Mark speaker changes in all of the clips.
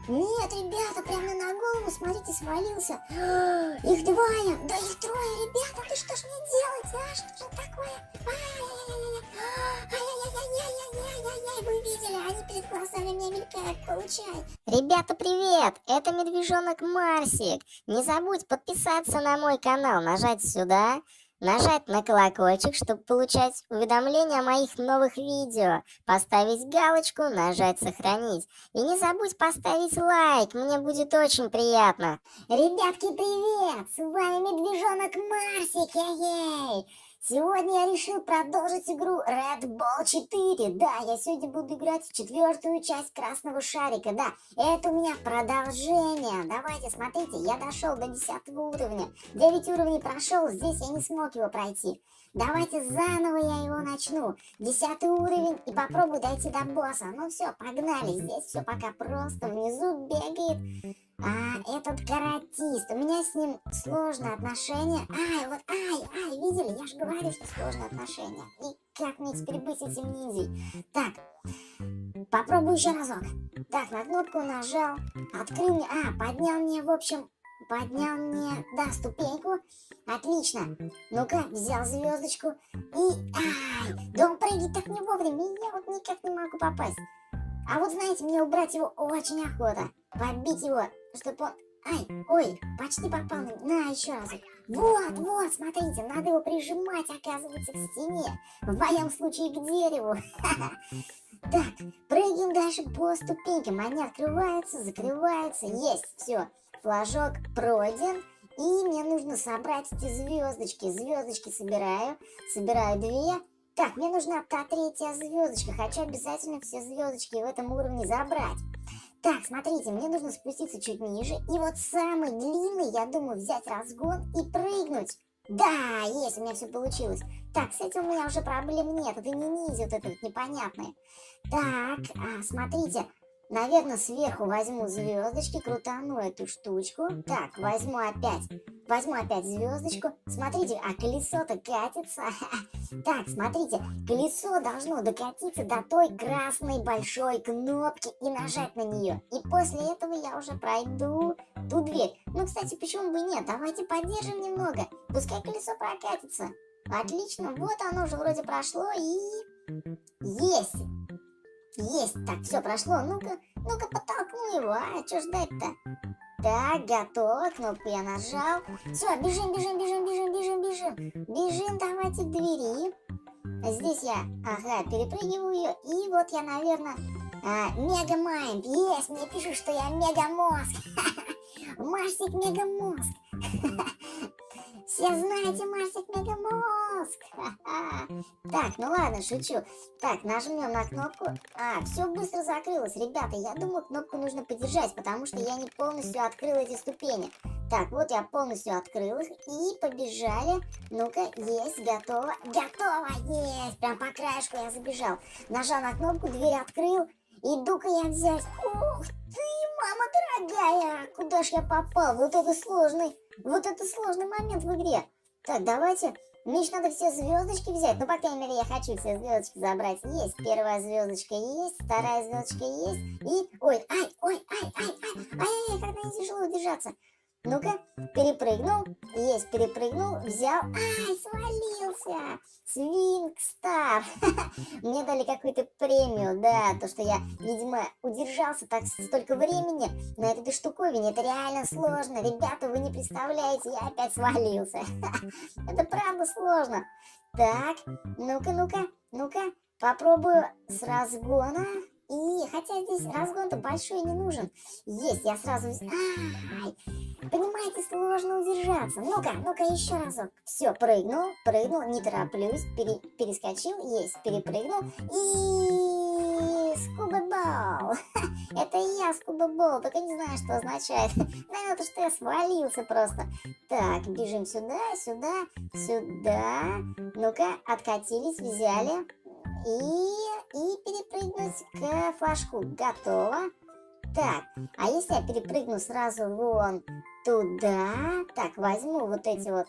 Speaker 1: Нет, ребята, прямо на голову, смотрите, свалился. Их двое, да их трое, ребята, ты что ж мне делаете, а? Что же такое? Ай-яй-яй-яй-яй-яй-яй-яй, вы видели, они перед глазами мне мелькают, получай. Ребята, привет, это медвежонок Марсик. Не забудь подписаться на мой канал, нажать сюда, нажать на колокольчик, чтобы получать уведомления о моих новых видео, поставить галочку, нажать сохранить. И не забудь поставить лайк, мне будет очень приятно. Ребятки, привет! С вами медвежонок Марсик, ей-ей! Сегодня я решил продолжить игру Red Ball 4. Да, я сегодня буду играть в 4-ю часть Красного Шарика. Да, это у меня продолжение. Давайте, смотрите, я дошел до 10-го уровня. 9 уровней прошел, здесь я не смог его пройти. Давайте заново я его начну. 10-й уровень и попробую дойти до босса. Ну все, погнали. Здесь все пока просто. Внизу бегает этот каратист. У меня с ним сложные отношения. Видели? Я же говорю, что сложные отношения. И как мне теперь быть с этим ниндзей? Так, попробую еще разок. Так, на кнопку нажал. Открыл мне. Поднял мне, в общем, да, ступеньку. Отлично. Ну-ка, взял звездочку. Да он прыгает так не вовремя. И я вот никак не могу попасть. А вот знаете, мне убрать его очень охота. Побить его, чтобы он... почти попал. На, еще раз. Вот, смотрите, надо его прижимать, оказывается, к стене. В моем случае к дереву. Так, прыгаем дальше по ступенькам. Они открываются, закрываются. Есть, все. Флажок пройден. И мне нужно собрать эти звездочки. Звездочки собираю. Собираю 2. Так, мне нужна та 3-я звездочка. Хочу обязательно все звездочки в этом уровне забрать. Так, смотрите, мне нужно спуститься чуть ниже. И вот самый длинный, я думаю, взять разгон и прыгнуть. Да, есть, у меня все получилось. Так, с этим у меня уже проблем нет. Это не ниндзя, вот это вот непонятное. Так, смотрите. Наверное, сверху возьму звездочки, крутану эту штучку. Так, возьму опять звездочку. Смотрите, колесо-то катится. Так, смотрите, колесо должно докатиться до той красной большой кнопки и нажать на нее. И после этого я уже пройду ту дверь. Ну, кстати, почему бы и нет? Давайте поддержим немного. Пускай колесо прокатится. Отлично, вот оно уже вроде прошло и... Есть! Есть, так, все прошло. Ну-ка, подтолкну его, что ждать-то? Так, готово, кнопку я нажал. Все, бежим. Бежим, давайте к двери. Здесь я, перепрыгиваю ее. И вот я, наверное, Мегамайнд. Есть, мне пишут, что я Мегамозг. Марсик Мегамозг. Все знаете Марсик Мегамозг. Так, ну ладно, шучу. Так, нажмем на кнопку. Все быстро закрылось. Ребята, я думаю, кнопку нужно подержать, потому что я не полностью открыл эти ступени. Так, вот я полностью открыл их и побежали. Ну-ка, есть, готово. Готово, есть. Прям по краешку я забежал. Нажал на кнопку, дверь открыл. Иду-ка я взять. Ух ты, мама дорогая. Куда ж я попал? Вот это сложный момент в игре. Так, давайте. Мне еще надо все звездочки взять. Ну, по крайней мере, я хочу все звездочки забрать. Есть. Первая звездочка есть. Вторая звездочка есть. И... Как на ней тяжело удержаться. Ну-ка, перепрыгнул. Есть, перепрыгнул. Взял. Свалился. Свинг Стар. Мне дали какую-то премию. Да, то, что я, видимо, удержался так столько времени на этой штуковине. Это реально сложно. Ребята, вы не представляете, я опять свалился. Это правда сложно. Так, ну-ка. Попробую с разгона. И хотя здесь разгон-то большой не нужен. Есть, я сразу... Понимаете, сложно удержаться. Ну-ка, еще разок. Все, прыгнул, не тороплюсь, перескочил, есть, перепрыгнул. И... Скуба-бол. Это я, Скуба-бол, только не знаю, что означает. Наверное, то, что я свалился просто. Так, бежим сюда. Ну-ка, откатились, взяли. И перепрыгнуть к флажку. Готово. Так, а если я перепрыгну сразу вон туда? Так, возьму вот эти вот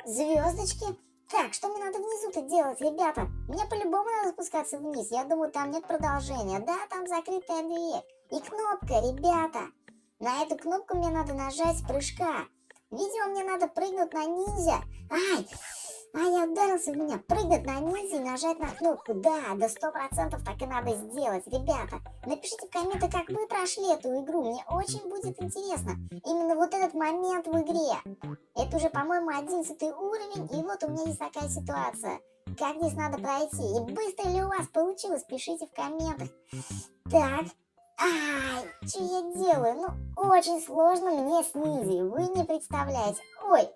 Speaker 1: звездочки. Так, что мне надо внизу-то делать, ребята? Мне по-любому надо спускаться вниз. Я думаю, там нет продолжения. Да, там закрытая дверь. И кнопка, ребята. На эту кнопку мне надо нажать с прыжка. Видимо, мне надо прыгнуть на ниндзя. Я ударился в меня. Прыгнуть на ниндзя и нажать на кнопку. Да, до 100% так и надо сделать. Ребята, напишите в комментах, как вы прошли эту игру. Мне очень будет интересно. Именно вот этот момент в игре. Это уже, по-моему, 11 уровень. И вот у меня есть такая ситуация. Как здесь надо пройти? И быстро ли у вас получилось? Пишите в комментах. Так. Что я делаю? Ну, очень сложно мне с ниндзей, вы не представляете. Ой,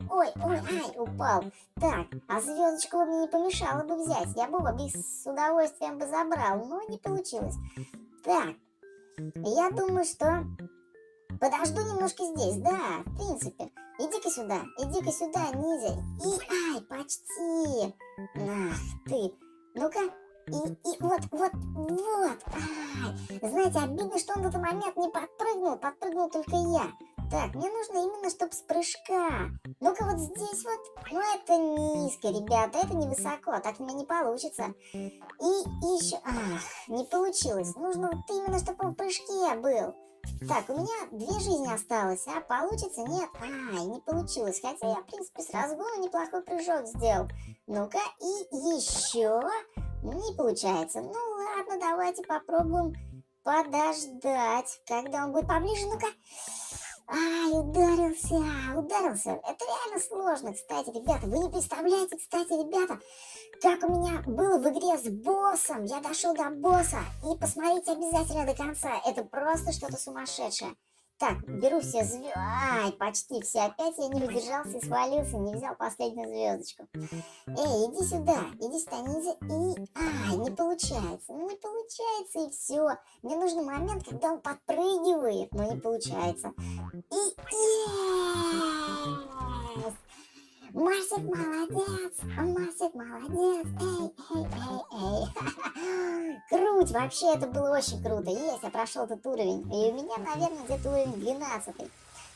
Speaker 1: упал. Так, а звездочку мне не помешало бы взять. Я бы его с удовольствием бы забрал, но не получилось. Так, я думаю, что подожду немножко здесь, да, в принципе. Иди-ка сюда, ниндзя. И, почти. Ах ты. Ну-ка. И вот. Знаете, обидно, что он в этот момент не подпрыгнул только я. Так, мне нужно именно, чтобы с прыжка. Ну-ка вот здесь вот, ну это низко, ребята, это невысоко, так у меня не получится. И еще, не получилось, нужно вот именно, чтобы он в прыжке был. Так, у меня 2 жизни осталось, а получится? Нет, не получилось, хотя я, в принципе, с разгона неплохой прыжок сделал. Ну-ка, и еще... Не получается. Ну ладно, давайте попробуем подождать, когда он будет поближе. Ну-ка. Ударился. Это реально сложно, кстати, ребята. Вы не представляете, кстати, ребята, как у меня было в игре с боссом. Я дошел до босса. И посмотрите обязательно до конца. Это просто что-то сумасшедшее. Так, беру все звезды. Почти все. Опять я не удержался и свалился, не взял последнюю звездочку. Иди сюда, ниндзя. И, не получается, и все. Мне нужен момент, когда он подпрыгивает, но не получается. И, Марсик молодец. Эй. Круть, вообще это было очень круто. Есть, я прошел этот уровень. И у меня, наверное, где-то уровень 12.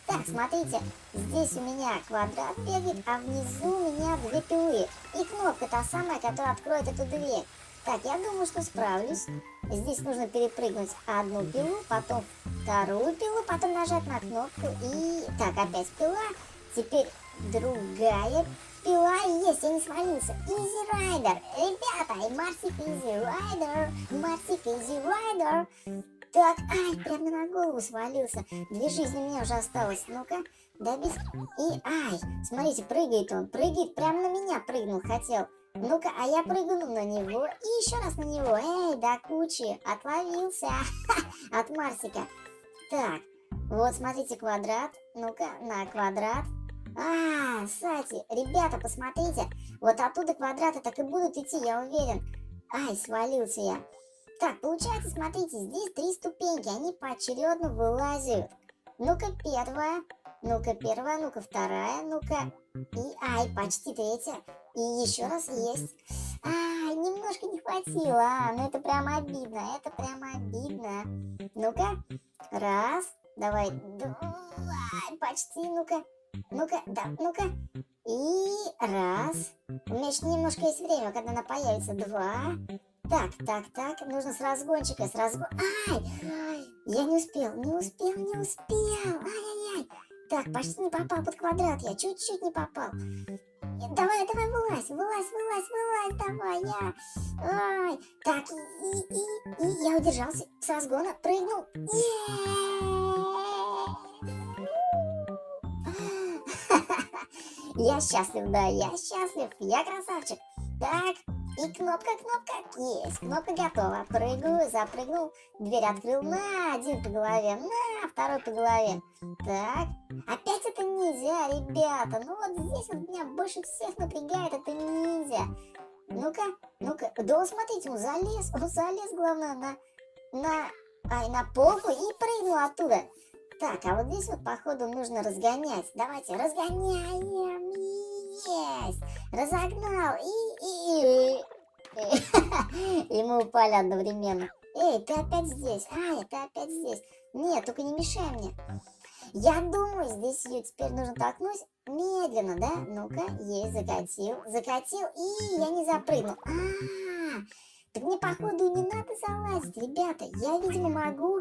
Speaker 1: Так, смотрите, здесь у меня квадрат бегает, а внизу у меня 2 пилы. И кнопка та самая, которая откроет эту дверь. Так, я думаю, что справлюсь. Здесь нужно перепрыгнуть одну пилу, потом вторую пилу, потом нажать на кнопку. И так, опять пила. Теперь другая пила. Есть, я не свалился. Easy Rider. Ребята, Марсик Easy Rider. Так, прямо на голову свалился. 2 жизни у меня уже осталось. Ну-ка, добить. И, смотрите, прыгает он. Прыгает, прямо на меня прыгнул, хотел. Ну-ка, а я прыгнул на него. И еще раз на него. До кучи. Отловился. От Марсика. Так, вот, смотрите, квадрат. Ну-ка, на квадрат. Кстати, ребята, посмотрите. Вот оттуда квадраты так и будут идти, я уверен. Свалился я. Так, получается, смотрите, здесь 3 ступеньки, они поочередно вылазят. Ну-ка, первая, ну-ка, вторая, ну-ка. И, почти 3-я. И еще раз есть. Немножко не хватило, ну это прямо обидно, Ну-ка, раз, давай, 2, почти, ну-ка, да, ну-ка. И раз. У меня еще немножко есть время, когда она появится. 2. Так, нужно с разгончика, я не успел. Так, почти не попал под квадрат, я чуть-чуть не попал. Давай, вылазь, давай, Так, и я удержался с разгона, прыгнул. Я счастлив, я красавчик. Так, и кнопка есть, кнопка готова. Прыгаю, запрыгнул, дверь открыл, на 1 по голове, на 2 по голове. Так, опять это ниндзя, ребята. Ну вот здесь вот меня больше всех напрягает это ниндзя. Ну-ка, да, смотрите, он залез, главное, на полку и прыгнул оттуда. Так, а вот здесь вот, походу, нужно разгонять. Давайте, разгоняем. Есть. Разогнал. И мы упали одновременно. Ты опять здесь. Ты опять здесь. Нет, только не мешай мне. Я думаю, здесь ее теперь нужно толкнуть медленно, да? Ну-ка, есть, закатил. И я не запрыгнул. Так мне, походу, не надо залазить, ребята. Я, видимо, могу...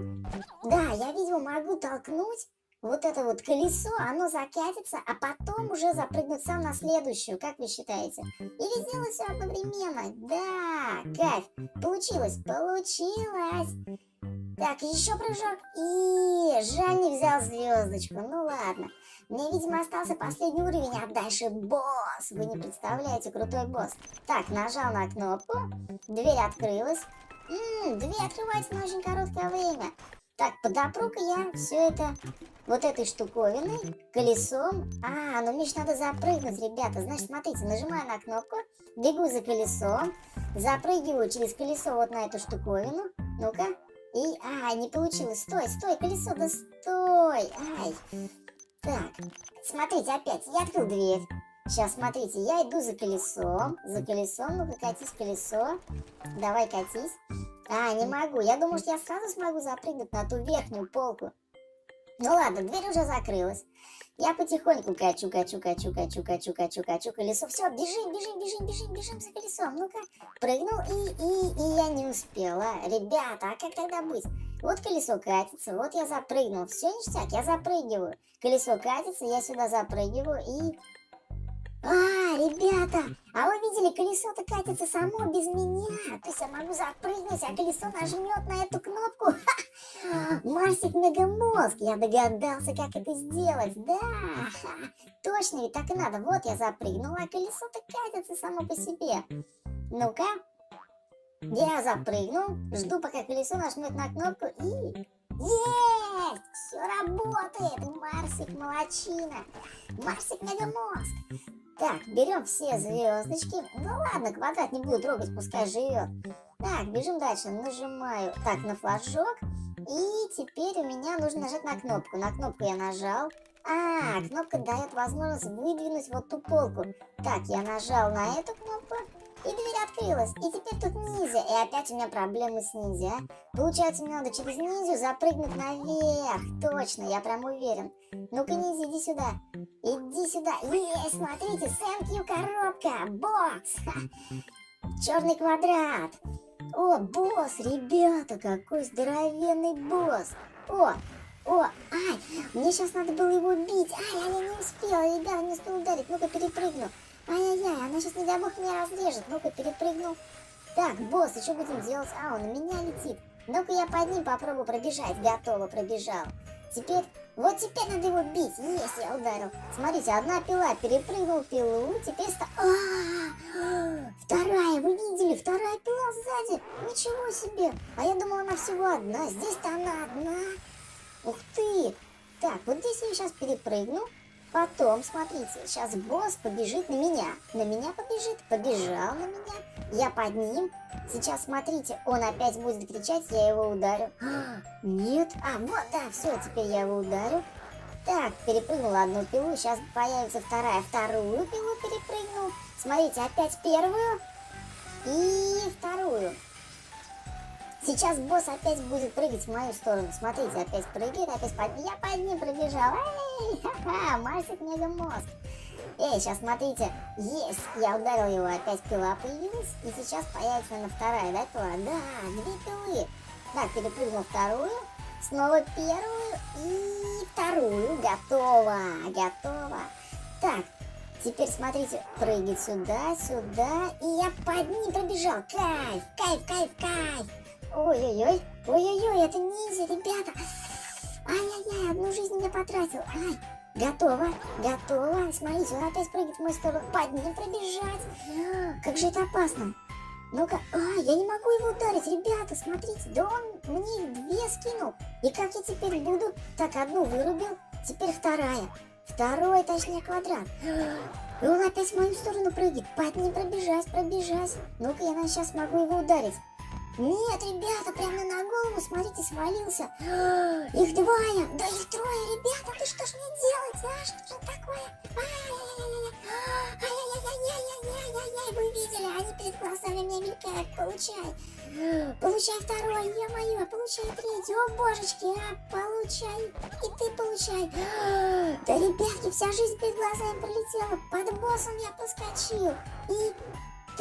Speaker 1: Да, я, видимо, могу толкнуть вот это вот колесо, оно закатится, а потом уже запрыгнуть сам на следующую. Как вы считаете? Или сделать все одновременно? Да, кайф. Получилось, получилось. Так, еще прыжок. И жаль, не взял звездочку. Ну ладно. Мне, видимо, остался последний уровень, а дальше босс. Вы не представляете, крутой босс. Так, нажал на кнопку. Дверь открылась. Дверь открывается на очень короткое время. Так, подопру-ка я все это вот этой штуковиной, колесом. Ну мне ж надо запрыгнуть, ребята. Значит, смотрите, нажимаю на кнопку, бегу за колесом, запрыгиваю через колесо вот на эту штуковину. Ну-ка. И, не получилось. Стой, стой, колесо, да стой. Так, смотрите, опять, я открыл дверь. Сейчас, смотрите, я иду за колесом. Ну-ка, катись, колесо. Давай, катись. Не могу. Я думаю, что я сразу смогу запрыгнуть на ту верхнюю полку. Ну ладно, дверь уже закрылась. Я потихоньку качу колесо. Все, бежим за колесом. Ну-ка, прыгнул и я не успела. Ребята, а как тогда быть? Вот колесо катится, вот я запрыгнул. Все ништяк, я запрыгиваю. Колесо катится, я сюда запрыгиваю и... Ребята, а вы видели, колесо-то катится само без меня. То есть я могу запрыгнуть, а колесо нажмет на эту кнопку. Марсик Мегамозг, я догадался, как это сделать. Да, точно, ведь так и надо. Вот я запрыгнул, а колесо-то катится само по себе. Ну-ка, я запрыгнул, жду, пока колесо нажмет на кнопку и... Есть! Все работает! Марсик молодчина! Марсик Мегамозг! Так, берем все звездочки. Ну ладно, квадрат не буду трогать, пускай живет. Так, бежим дальше. Нажимаю так на флажок. И теперь у меня нужно нажать на кнопку. На кнопку я нажал. Кнопка дает возможность выдвинуть вот ту полку. Так, я нажал на эту кнопку. И дверь открылась. И теперь тут ниндзя. И опять у меня проблемы с ниндзя. Получается, мне надо через ниндзю запрыгнуть наверх. Точно, я прям уверен. Ну-ка, ниндзя, иди сюда. Иди сюда. Есть, смотрите, thank you, коробка. Бокс. Черный квадрат. О, босс, ребята, какой здоровенный босс. Мне сейчас надо было его бить. Я не успела, ребята, не успела ударить. Ну-ка, перепрыгну. Она сейчас, не дай бог, меня разрежет. Ну-ка, перепрыгнул. Так, босс, и что будем делать? Он на меня летит. Ну-ка, я под ним попробую пробежать. Готово, пробежал. Теперь надо его бить. Есть, я ударил. Смотрите, одна пила, перепрыгнул пилу. Теперь вторая, вы видели? Вторая пила сзади. Ничего себе. А я думала, она всего одна. Здесь-то она одна. Ух ты. Так, вот здесь я сейчас перепрыгну. Потом, смотрите, сейчас босс побежит на меня. На меня побежал на меня. Я под ним. Сейчас, смотрите, он опять будет кричать, я его ударю. Нет. Вот, да, все, теперь я его ударю. Так, перепрыгнула одну пилу, сейчас появится вторая. Вторую пилу перепрыгнул. Смотрите, опять первую и вторую. Сейчас босс опять будет прыгать в мою сторону. Смотрите, опять прыгает, я под ним пробежал. Марсик Мегамозг. Сейчас смотрите. Есть, я ударил его, опять пила появилась. И сейчас появится, наверное, вторая, да, пила? Да, две пилы. Так, перепрыгнул вторую. Снова первую и вторую. Готово. Так, теперь смотрите, прыгать сюда. И я под ним пробежал. Кайф. Ой-ой-ой, это ниндзя, ребята. Одну жизнь я потратил. Готово. Смотрите, он опять прыгает в мою сторону. Под ним пробежать. Как же это опасно. Ну-ка, я не могу его ударить, ребята, смотрите. Да он мне их две скинул. И как я теперь буду? Так, одну вырубил, теперь вторая. Второй, точнее, квадрат. И он опять в мою сторону прыгает. Под ним пробежать. Ну-ка, я, наверное, сейчас могу его ударить. Нет, ребята, прямо на голову, смотрите, свалился. Их двое, да их трое, ребята, ты что ж мне делать, что же такое? Вы видели, они перед глазами мне мелькают, получай второй, ё-моё, получай третий, о божечки, получай, и ты получай. Да, ребятки, вся жизнь перед глазами пролетела, под боссом я поскочил, и...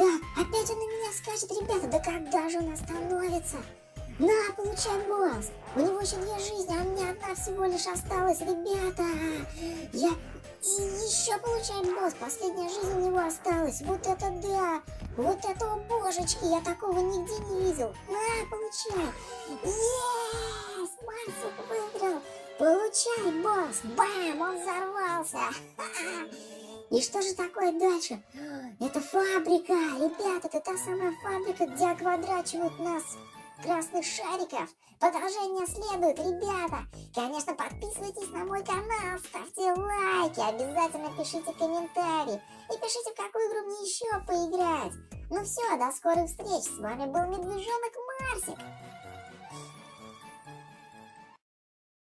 Speaker 1: Так, опять он на меня скачет, ребята, да когда же он остановится? На, получай, босс. У него еще 2 жизни, а у меня одна всего лишь осталась, ребята. Я... И еще получай, босс. Последняя жизнь у него осталась. Вот это да. Вот это, о божечки, я такого нигде не видел. На, получай. Есть! Марсик выиграл. Получай, босс. Бам, он взорвался. И что же такое дальше? Это фабрика. Ребята, это та самая фабрика, где оквадрачивают нас красных шариков. Продолжение следует, ребята. Конечно, подписывайтесь на мой канал, ставьте лайки, обязательно пишите комментарии и пишите, в какую игру мне еще поиграть. Ну все, до скорых встреч. С вами был Медвежонок Марсик.